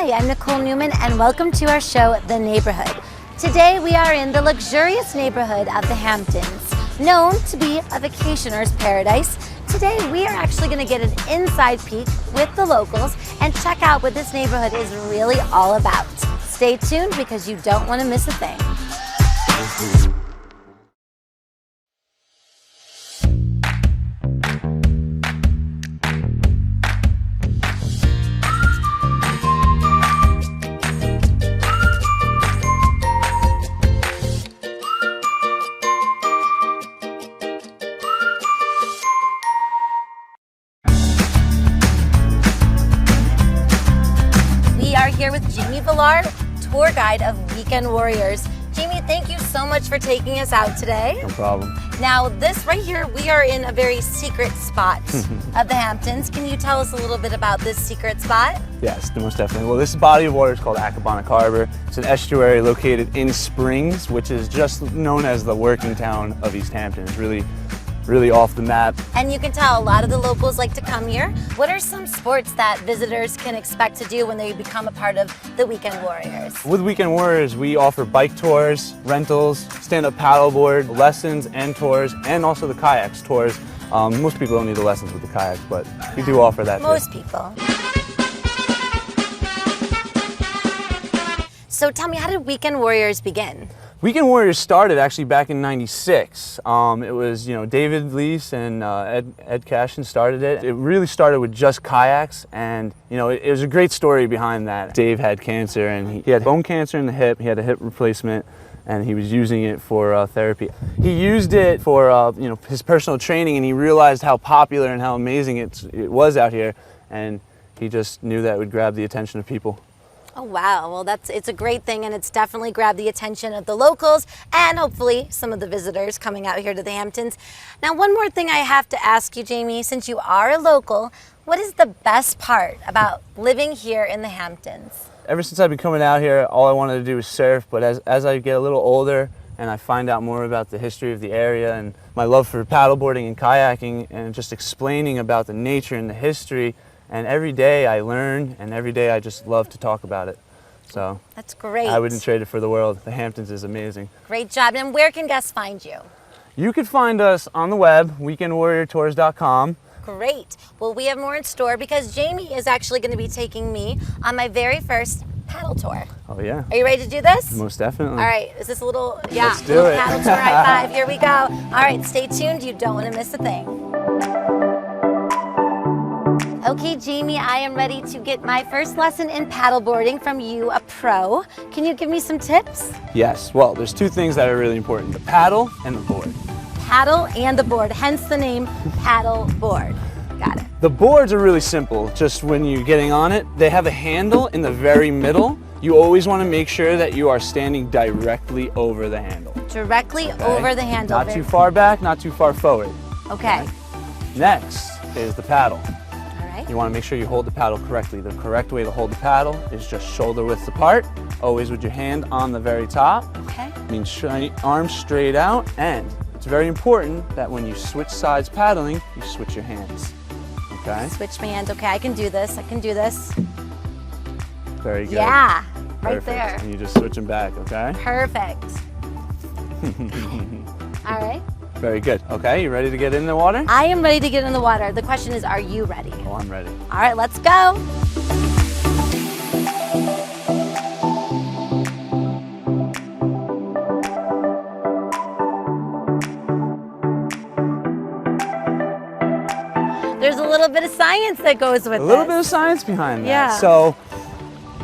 Hi, I'm Nicole Newman and welcome to our show, The Neighborhood. Today we are in the luxurious neighborhood of the Hamptons, known to be a vacationer's paradise. Today we are actually going to get an inside peek with the locals and check out what this neighborhood is really all about. Stay tuned because you don't want to miss a thing. Here with Jamie Villar, tour guide of Weekend Warriors. Jamie, thank you so much for taking us out today. No problem. Now, this right here, we are in a very secret spot of the Hamptons. Can you tell us a little bit about this secret spot? Yes, most definitely. Well, this body of water is called Accabonac Harbor. It's an estuary located in Springs, which is just known as the working town of East Hampton. It's really off the map. And you can tell a lot of the locals like to come here. What are some sports that visitors can expect to do when they become a part of the Weekend Warriors? With Weekend Warriors, we offer bike tours, rentals, stand-up paddleboard, lessons and tours, and also the kayaks tours. Most people don't need the lessons with the kayaks, but we do offer that Most too. people. So tell me, how did Weekend Warriors begin? Weekend Warriors started actually back in '96. It was, David Lease and Ed Cashin started it. It really started with just kayaks, and it was a great story behind that. Dave had cancer, and he had bone cancer in the hip. He had a hip replacement, and he was using it for therapy. He used it for his personal training, and he realized how popular and how amazing it was out here, and he just knew that it would grab the attention of people. Oh wow, well it's a great thing, and it's definitely grabbed the attention of the locals and hopefully some of the visitors coming out here to the Hamptons. Now, one more thing I have to ask you, Jamie, since you are a local, what is the best part about living here in the Hamptons? Ever since I've been coming out here, all I wanted to do was surf, but as I get a little older and I find out more about the history of the area and my love for paddleboarding and kayaking and just explaining about the nature and the history, and every day I learn, and every day I just love to talk about it. So that's great. I wouldn't trade it for the world. The Hamptons is amazing. Great job. And where can guests find you? You can find us on the web, weekendwarriortours.com. Great. Well, we have more in store because Jamie is actually going to be taking me on my very first paddle tour. Oh yeah. Are you ready to do this? Most definitely. All right. Is this a little, Let's do little it. paddle tour high five? Here we go. All right. Stay tuned. You don't want to miss a thing. Okay, Jamie, I am ready to get my first lesson in paddleboarding from you, a pro. Can you give me some tips? Yes. Well, there's two things that are really important: the paddle and the board. Paddle and the board, hence the name paddle board. Got it. The boards are really simple. Just when you're getting on it, they have a handle in the very middle. You always want to make sure that you are standing directly over the handle. Directly over the handle. Not too far back, not too far forward. Okay. Next is the paddle. All right. You want to make sure you hold the paddle correctly. The correct way to hold the paddle is just shoulder width apart, always with your hand on the very top. Okay. Means arms straight out, and it's very important that when you switch sides paddling, you switch your hands. Okay? Switch my hands. Okay, I can do this. I can do this. Very good. Yeah, right Perfect. there. And you just switch them back, okay? Perfect. All right. Very good. Okay, you ready to get in the water? I am ready to get in the water. The question is, are you ready? Oh, I'm ready. All right, let's go. There's a little bit of science that goes with it. A little bit of science behind that. Yeah. So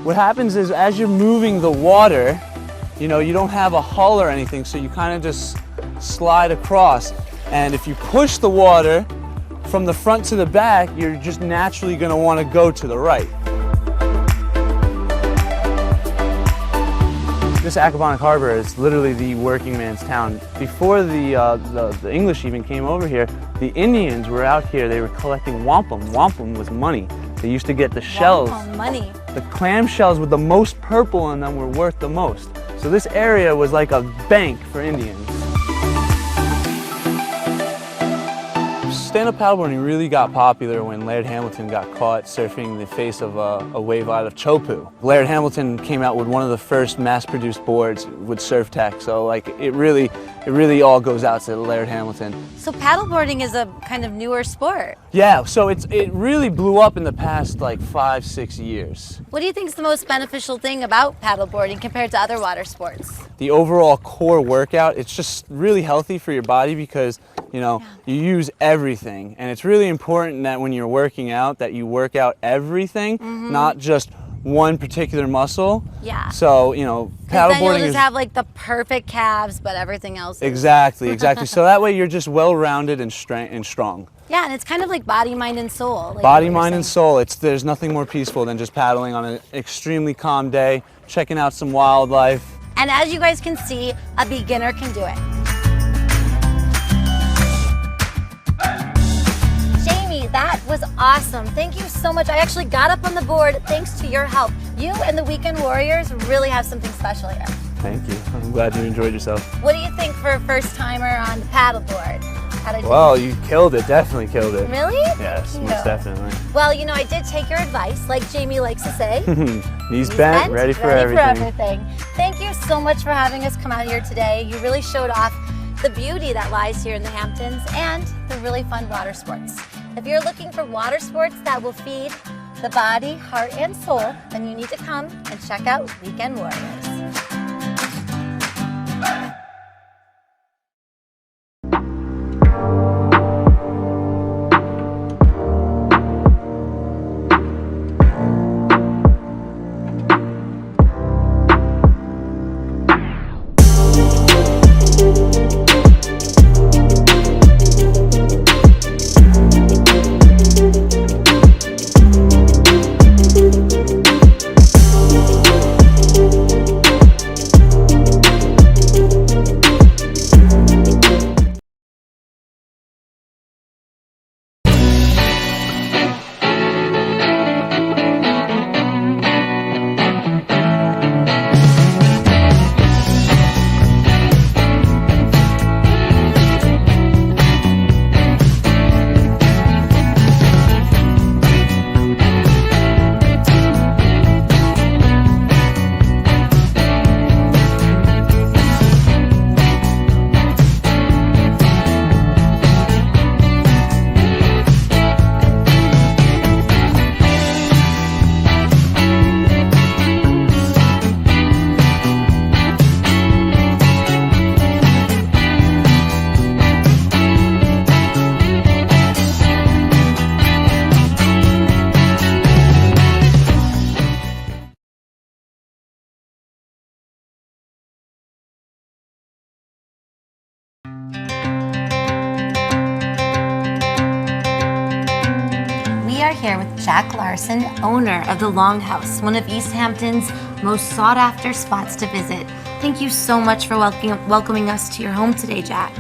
what happens is as you're moving the water, you don't have a hull or anything, so you kind of just slide across. And if you push the water from the front to the back, you're just naturally going to want to go to the right. This Accabonac Harbor is literally the working man's town. Before the English even came over here, the Indians were out here. They were collecting wampum. Wampum was money. They used to get the shells. Wampum money. The clam shells with the most purple in them were worth the most. So this area was like a bank for Indians. Stand-up paddleboarding really got popular when Laird Hamilton got caught surfing the face of a wave out of Chopu. Laird Hamilton came out with one of the first mass-produced boards with surf tech, so like it really all goes out to Laird Hamilton. So paddleboarding is a kind of newer sport. Yeah, so it really blew up in the past like 5-6 years. What do you think is the most beneficial thing about paddleboarding compared to other water sports? The overall core workout, it's just really healthy for your body because, you know, you use everything. And it's really important that when you're working out, that you work out everything, not just one particular muscle. Yeah. So, you know, Then you'll paddleboarding just is... have like the perfect calves, but everything else is... Exactly. So that way you're just well-rounded and strong. Yeah, and it's kind of like body, mind, and soul. Like Body, mind, and soul. There's nothing more peaceful than just paddling on an extremely calm day, checking out some wildlife. And as you guys can see, a beginner can do it. Jamie, that was awesome. Thank you so much. I actually got up on the board thanks to your help. You and the Weekend Warriors really have something special here. Thank you. I'm glad you enjoyed yourself. What do you think for a first timer on the paddleboard? How'd I do? Well, you killed it. Definitely killed it. Really? Yes, Thank most you. definitely. Well, you know, I did take your advice, like Jamie likes to say. Knees bent, ready for everything. Thank you so much for having us come out here today. You really showed off the beauty that lies here in the Hamptons and the really fun water sports. If you're looking for water sports that will feed the body, heart, and soul, then you need to come and check out Weekend Warriors. Here with Jack Larson, owner of the Longhouse, one of East Hampton's most sought-after spots to visit. Thank you so much for welcoming us to your home today, Jack.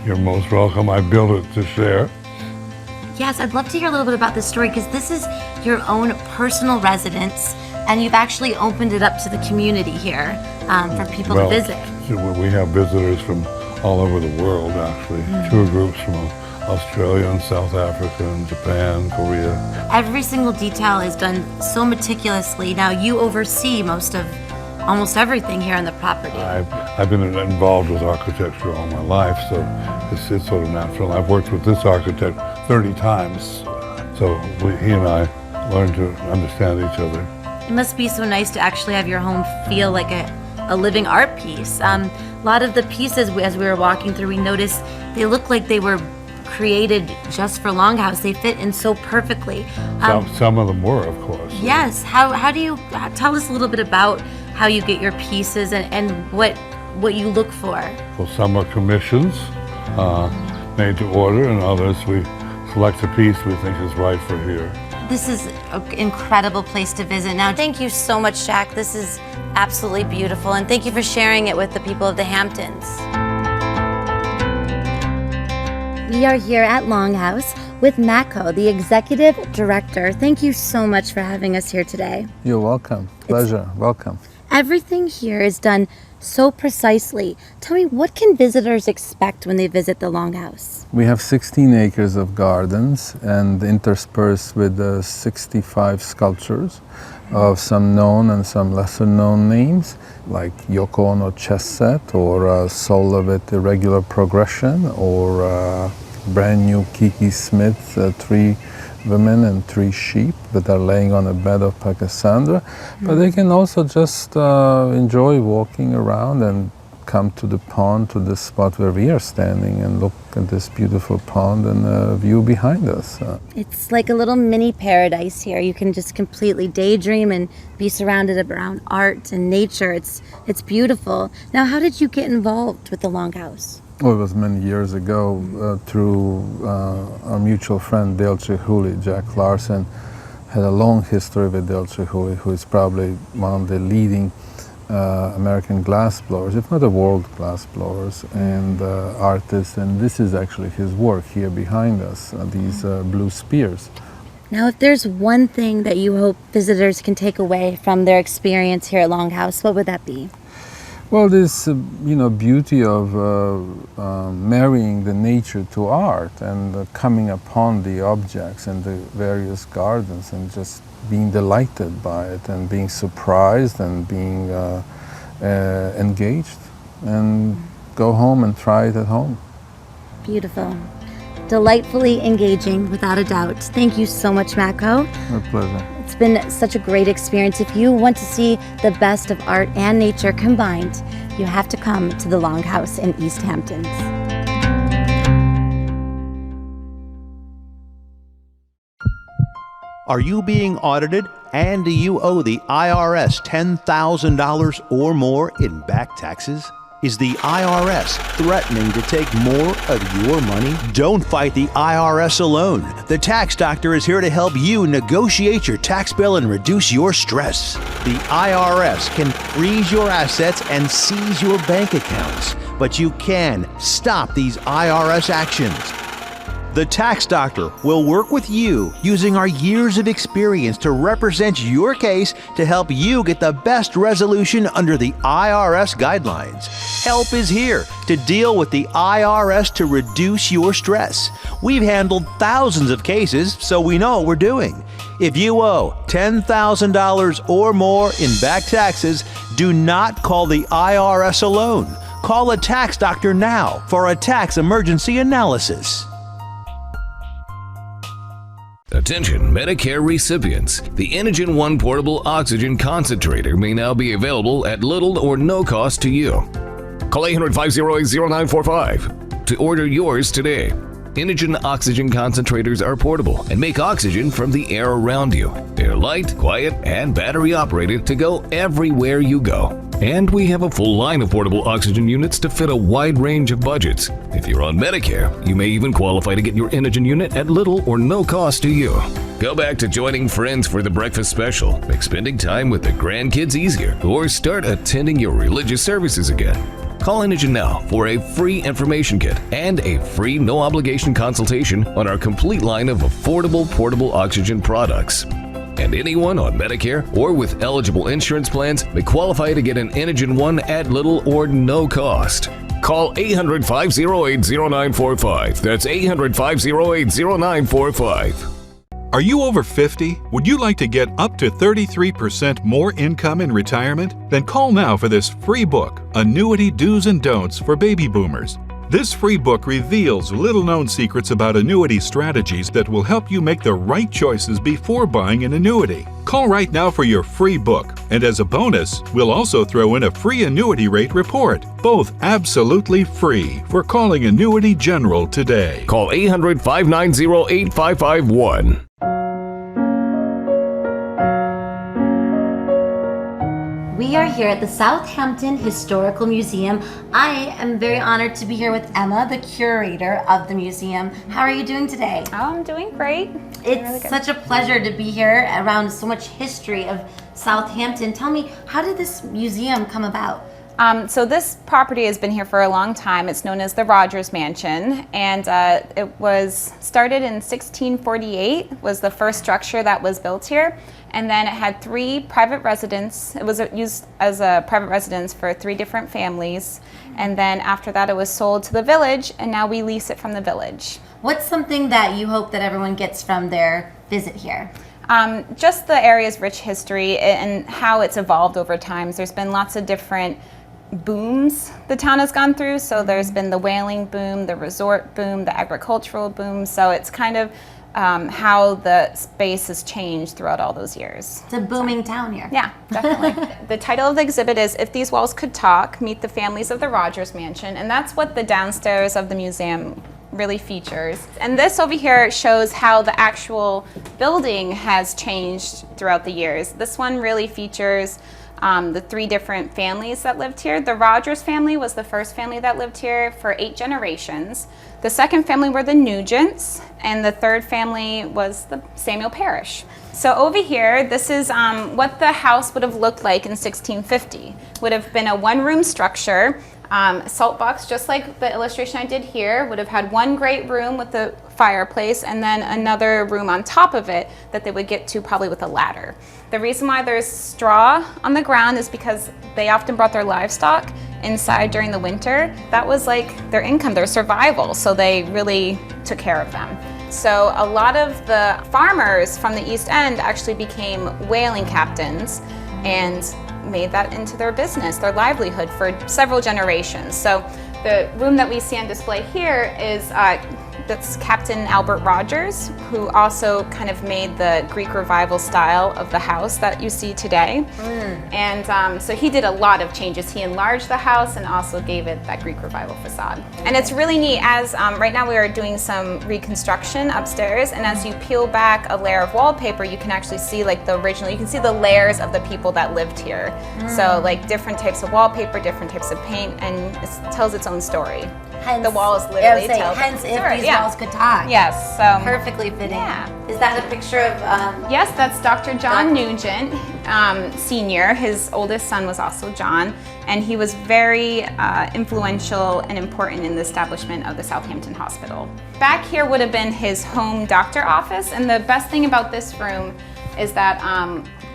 You're most welcome. I built it to share. Yes, I'd love to hear a little bit about this story because this is your own personal residence and you've actually opened it up to the community here for people to visit. We have visitors from all over the world, actually. Tour groups from Australia and South Africa and Japan, Korea. Every single detail is done so meticulously. Now you oversee almost everything here on the property. I've been involved with architecture all my life, so it's sort of natural. I've worked with this architect 30 times, so he and I learned to understand each other. It must be so nice to actually have your home feel like a living art piece. A lot of the pieces, as we were walking through, we noticed they look like they were created just for Longhouse. They fit in so perfectly. Some of them were, of course. Yes. How do you tell us a little bit about how you get your pieces and what you look for? Well, some are commissions made to order, and others we select a piece we think is right for here. This is an incredible place to visit. Now, thank you so much, Jack. This is absolutely beautiful, and thank you for sharing it with the people of the Hamptons. We are here at Longhouse with Mako, the Executive Director. Thank you so much for having us here today. You're welcome. Pleasure. Welcome. Everything here is done so precisely. Tell me, what can visitors expect when they visit the Longhouse? We have 16 acres of gardens and interspersed with 65 sculptures of some known and some lesser known names, like Yoko Ono chess set, or Soul with irregular progression, or brand new Kiki Smith, 3 women and 3 sheep that are laying on a bed of Pachysandra. But they can also just enjoy walking around and come to the pond, to the spot where we are standing, and look at this beautiful pond and the view behind us. It's like a little mini paradise here. You can just completely daydream and be surrounded around art and nature. It's beautiful. Now, how did you get involved with the Longhouse? Well, it was many years ago through our mutual friend Dale Chihuly. Jack Larson had a long history with Dale Chihuly, who is probably one of the leading American glassblowers, if not the world glassblowers, and artists. And this is actually his work here behind us, these blue spears. Now, if there's one thing that you hope visitors can take away from their experience here at Longhouse, what would that be? Well, this beauty of marrying the nature to art and coming upon the objects and the various gardens and just being delighted by it and being surprised and being engaged, and go home and try it at home. Beautiful. Delightfully engaging, without a doubt. Thank you so much, Matko. My pleasure. It's been such a great experience. If you want to see the best of art and nature combined, you have to come to the Longhouse in East Hamptons. Are you being audited and do you owe the IRS $10,000 or more in back taxes? Is the IRS threatening to take more of your money? Don't fight the IRS alone. The Tax Doctor is here to help you negotiate your tax bill and reduce your stress. The IRS can freeze your assets and seize your bank accounts, but you can stop these IRS actions. The Tax Doctor will work with you using our years of experience to represent your case to help you get the best resolution under the IRS guidelines. Help is here to deal with the IRS to reduce your stress. We've handled thousands of cases, so we know what we're doing. If you owe $10,000 or more in back taxes, do not call the IRS alone. Call a Tax Doctor now for a tax emergency analysis. Attention Medicare recipients. The Inogen One Portable Oxygen Concentrator may now be available at little or no cost to you. Call 800-508-0945 to order yours today. Inogen oxygen concentrators are portable and make oxygen from the air around you. They're light, quiet, and battery operated to go everywhere you go. And we have a full line of portable oxygen units to fit a wide range of budgets. If you're on Medicare, you may even qualify to get your Inogen unit at little or no cost to you. Go back to joining friends for the breakfast special, make spending time with the grandkids easier, or start attending your religious services again. Call Inogen now for a free information kit and a free no-obligation consultation on our complete line of affordable portable oxygen products. And anyone on Medicare or with eligible insurance plans may qualify to get an Inogen One at little or no cost. Call 800-508-0945. That's 800-508-0945. Are you over 50? Would you like to get up to 33% more income in retirement? Then call now for this free book, Annuity Do's and Don'ts for Baby Boomers. This free book reveals little-known secrets about annuity strategies that will help you make the right choices before buying an annuity. Call right now for your free book, and as a bonus, we'll also throw in a free annuity rate report, both absolutely free for calling Annuity General today. Call 800-590-8551. We are here at the Southampton Historical Museum. I am very honored to be here with Emma, the curator of the museum. How are you doing today? Oh, I'm doing great. It's really good. such a pleasure to be here around so much history of Southampton. Tell me, how did this museum come about? So this property has been here for a long time. It's known as the Rogers Mansion, and it was started in 1648, was the first structure that was built here. And then it had 3 private residences. It was used as a private residence for 3 different families. And then after that, it was sold to the village, and now we lease it from the village. What's something that you hope that everyone gets from their visit here? Just the area's rich history and how it's evolved over time. There's been lots of different booms the town has gone through. So there's been the whaling boom, the resort boom, the agricultural boom. So it's kind of how the space has changed throughout all those years. It's a booming town here. Yeah, definitely. The title of the exhibit is If These Walls Could Talk, Meet the Families of the Rogers Mansion. And that's what the downstairs of the museum really features. And this over here shows how the actual building has changed throughout the years. This one really features the 3 different families that lived here. The Rogers family was the first family that lived here for 8 generations. The second family were the Nugents, and the third family was the Samuel Parrish. So over here, this is what the house would have looked like in 1650. Would have been a 1-room structure. Salt box, just like the illustration I did here, would have had 1 great room with a fireplace and then another room on top of it that they would get to probably with a ladder. The reason why there's straw on the ground is because they often brought their livestock inside during the winter. That was like their income, their survival, so they really took care of them. So a lot of the farmers from the East End actually became whaling captains and made that into their business, their livelihood for several generations. So the room that we see on display here is that's Captain Albert Rogers, who also kind of made the Greek revival style of the house that you see today. And so he did a lot of changes. He enlarged the house and also gave it that Greek revival facade. And it's really neat, as right now we are doing some reconstruction upstairs, and as you peel back a layer of wallpaper, you can actually see like the original, you can see the layers of the people that lived here. So like different types of wallpaper, different types of paint, and it tells its own story. Hence, the walls literally tell hence the if story. these walls could talk. Yes. So Perfectly fitting. Yeah. Is that a picture of yes, that's Dr. John Nugent, Sr. His oldest son was also John, and he was very influential and important in the establishment of the Southampton Hospital. Back here would have been his home doctor office, and the best thing about this room is that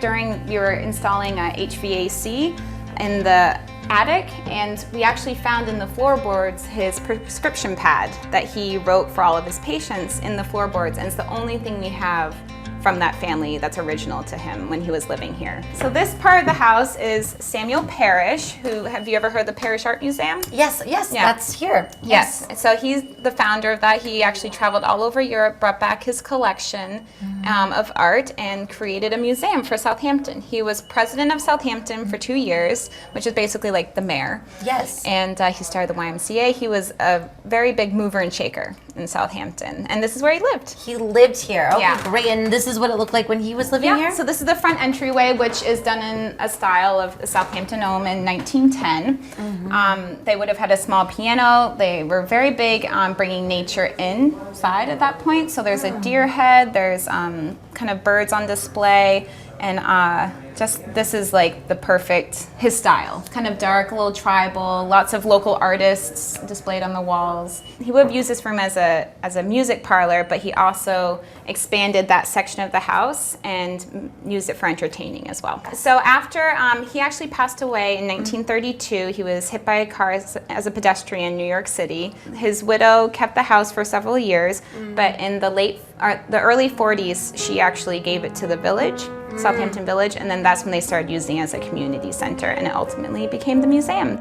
during we were installing HVAC in the attic, and we actually found in the floorboards his prescription pad that he wrote for all of his patients in the floorboards, and it's the only thing we have from that family that's original to him when he was living here. So this part of the house is Samuel Parrish, who, have you ever heard the Parrish Art Museum? Yes, yeah. That's here. Yes. So he's the founder of that. He actually traveled all over Europe, brought back his collection of art, and created a museum for Southampton. He was president of Southampton for 2 years, which is basically like the mayor. Yes. And he started the YMCA. He was a very big mover and shaker in Southampton, and this is where he lived. He lived here. Okay, Yeah. great. And this is what it looked like when he was living here? So this is the front entryway, which is done in a style of the Southampton Home in 1910. They would have had a small piano. They were very big on bringing nature inside at that point. So there's a deer head, there's kind of birds on display, and just this is like the perfect, his style. Kind of dark, a little tribal, lots of local artists displayed on the walls. He would have used this room as a music parlor, but he also expanded that section of the house and used it for entertaining as well. So after he actually passed away in 1932, he was hit by a car as a pedestrian in New York City. His widow kept the house for several years, but in the early 40s, she actually gave it to the village, Southampton Village, and then that's when they started using it as a community center, and it ultimately became the museum.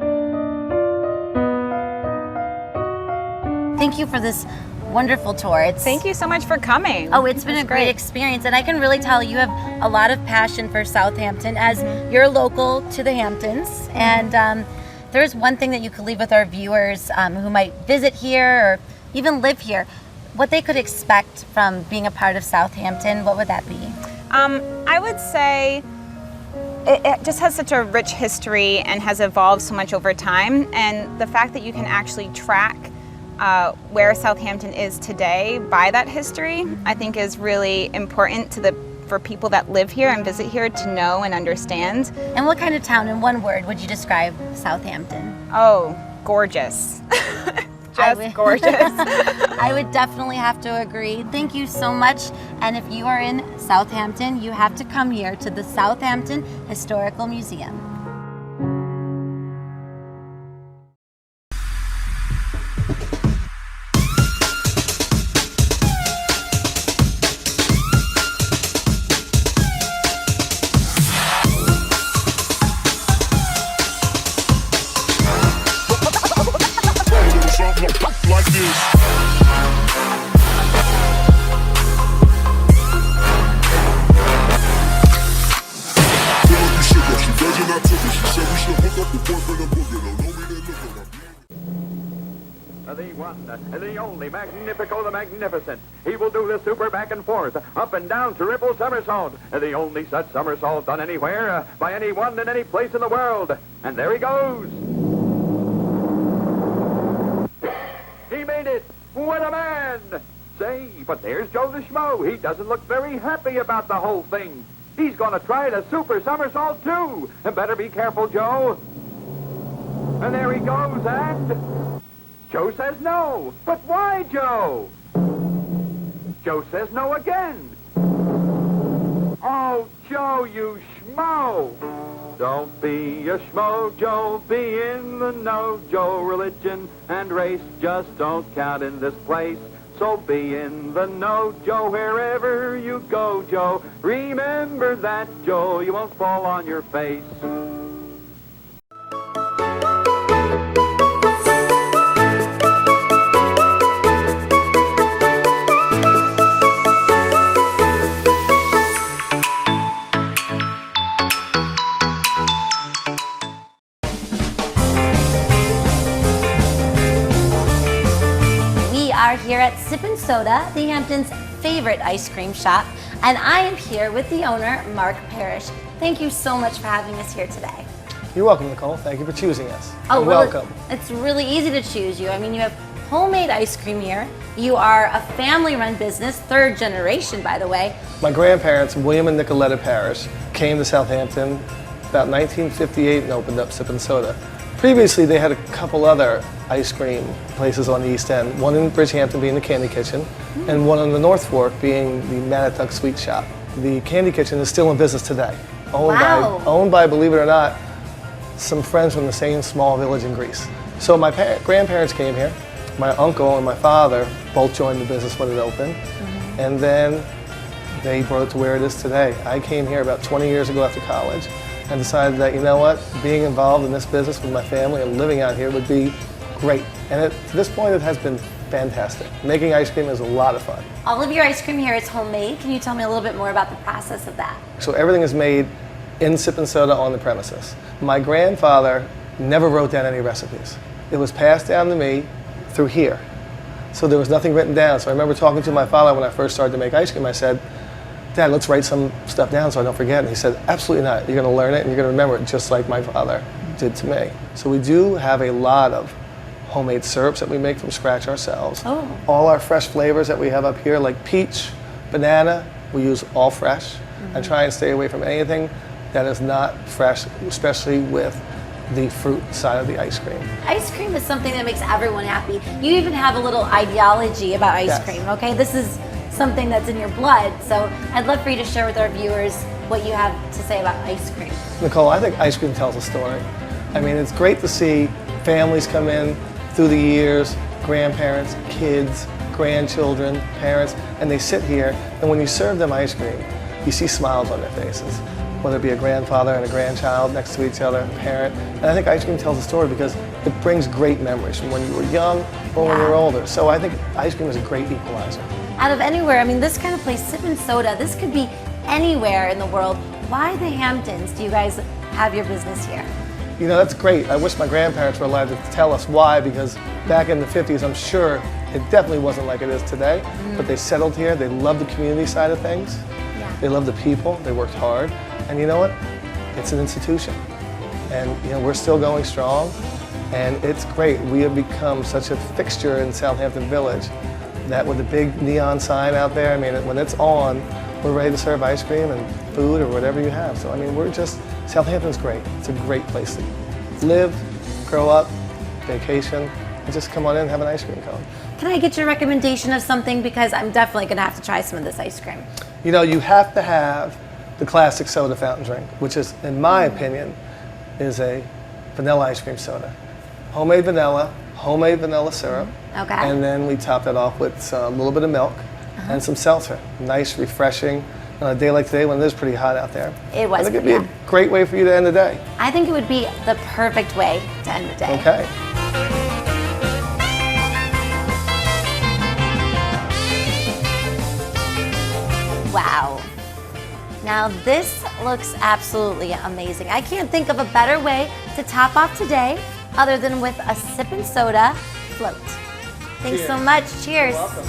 Thank you for this wonderful tour. Thank you so much for coming. Oh, it's been a great experience, and I can really tell you have a lot of passion for Southampton, as you're local to the Hamptons, and there's one thing that you could leave with our viewers who might visit here or even live here, what they could expect from being a part of Southampton. What would that be? I would say it just has such a rich history and has evolved so much over time, and the fact that you can actually track where Southampton is today by that history, I think is really important to the for people that live here and visit here to know and understand. And what kind of town, in one word, would you describe Southampton? Oh, gorgeous. Just gorgeous. I would definitely have to agree. Thank you so much. And if you are in Southampton, you have to come here to the Southampton Historical Museum. The one, the only, Magnifico the Magnificent. He will do the super back and forth, up and down, triple somersault. The only such somersault done anywhere, by anyone in any place in the world. And there he goes. He made it. What a man. Say, but there's Joe the Schmo. He doesn't look very happy about the whole thing. He's going to try the super somersault, too. And better be careful, Joe. And there he goes, and... Joe says no. But why, Joe? Joe says no again. Oh, Joe, you schmo. Don't be a schmo, Joe. Be in the know, Joe. Religion and race just don't count in this place. So be in the know, Joe, wherever you go, Joe. Remember that, Joe, you won't fall on your face. Here at Sip and Soda, the Hamptons' favorite ice cream shop, and I am here with the owner, Mark Parrish. Thank you so much for having us here today. You're welcome, Nicole. Thank you for choosing us. Oh, well, welcome. It's really easy to choose you. I mean, you have homemade ice cream here. You are a family-run business, third generation, by the way. My grandparents, William and Nicoletta Parrish, came to Southampton about 1958 and opened up Sip and Soda. Previously, they had a couple other ice cream places on the East End, one in Bridgehampton being the Candy Kitchen, and one on the North Fork being the Manatuck Sweet Shop. The Candy Kitchen is still in business today, owned by, believe it or not, some friends from the same small village in Greece. So my grandparents came here, my uncle and my father both joined the business when it opened, and then they brought it to where it is today. I came here about 20 years ago after college and decided that, you know what, being involved in this business with my family and living out here would be great. And to this point, it has been fantastic. Making ice cream is a lot of fun. All of your ice cream here is homemade. Can you tell me a little bit more about the process of that? So everything is made in Sip and Soda on the premises. My grandfather never wrote down any recipes. It was passed down to me through here. So there was nothing written down. So I remember talking to my father when I first started to make ice cream. I said, Dad, let's write some stuff down so I don't forget. And he said, absolutely not. You're going to learn it and you're going to remember it just like my father did to me. So we do have a lot of homemade syrups that we make from scratch ourselves. Oh. All our fresh flavors that we have up here, like peach, banana, we use all fresh. I try and stay away from anything that is not fresh, especially with the fruit side of the ice cream. Ice cream is something that makes everyone happy. You even have a little ideology about ice cream, okay? This is something that's in your blood, so I'd love for you to share with our viewers what you have to say about ice cream. Nicole, I think ice cream tells a story. I mean, it's great to see families come in through the years, grandparents, kids, grandchildren, parents, and they sit here, and when you serve them ice cream, you see smiles on their faces, whether it be a grandfather and a grandchild next to each other, a parent. And I think ice cream tells a story because it brings great memories from when you were young or when you were older. So I think ice cream is a great equalizer. Out of anywhere, I mean, this kind of place, Sip and Soda, this could be anywhere in the world. Why the Hamptons do you guys have your business here? You know, that's great. I wish my grandparents were allowed to tell us why, because back in the 50s, I'm sure it definitely wasn't like it is today. But they settled here. They love the community side of things. They love the people. They worked hard. And you know what? It's an institution. And you know, we're still going strong. And it's great. We have become such a fixture in Southampton Village that with the big neon sign out there, I mean, when it's on, we're ready to serve ice cream and food or whatever you have. So I mean, Southampton's great. It's a great place to live, grow up, vacation, and just come on in and have an ice cream cone. Can I get your recommendation of something? Because I'm definitely gonna have to try some of this ice cream. You know, you have to have the classic soda fountain drink, which is, in my opinion, is a vanilla ice cream soda. Homemade vanilla syrup. Okay. And then we top that off with a little bit of milk and some seltzer. Nice, refreshing on a day like today when it is pretty hot out there. It was. I think it'd be a great way for you to end the day. I think it would be the perfect way to end the day. Okay. Wow. Now this looks absolutely amazing. I can't think of a better way to top off today other than with a sippin' soda float. Thanks so much. Cheers. You're welcome.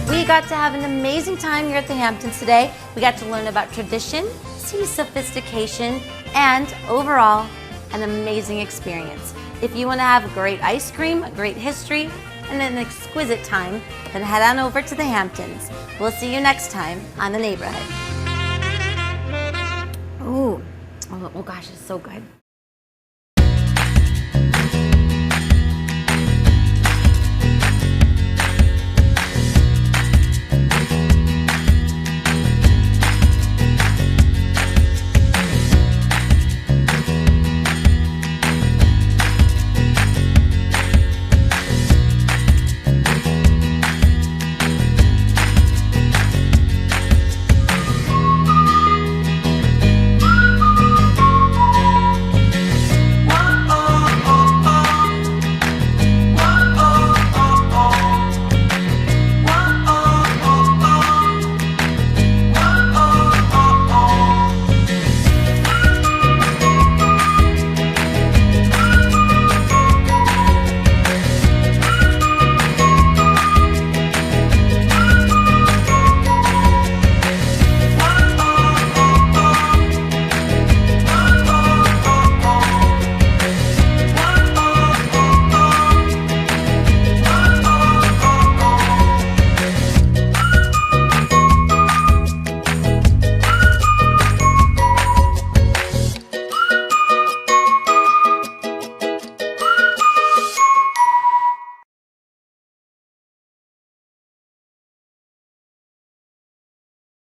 We got to have an amazing time here at the Hamptons today. We got to learn about tradition, see sophistication, and overall, an amazing experience. If you want to have great ice cream, a great history, and an exquisite time, then head on over to the Hamptons. We'll see you next time on The Neighborhood. Ooh, oh gosh, it's so good.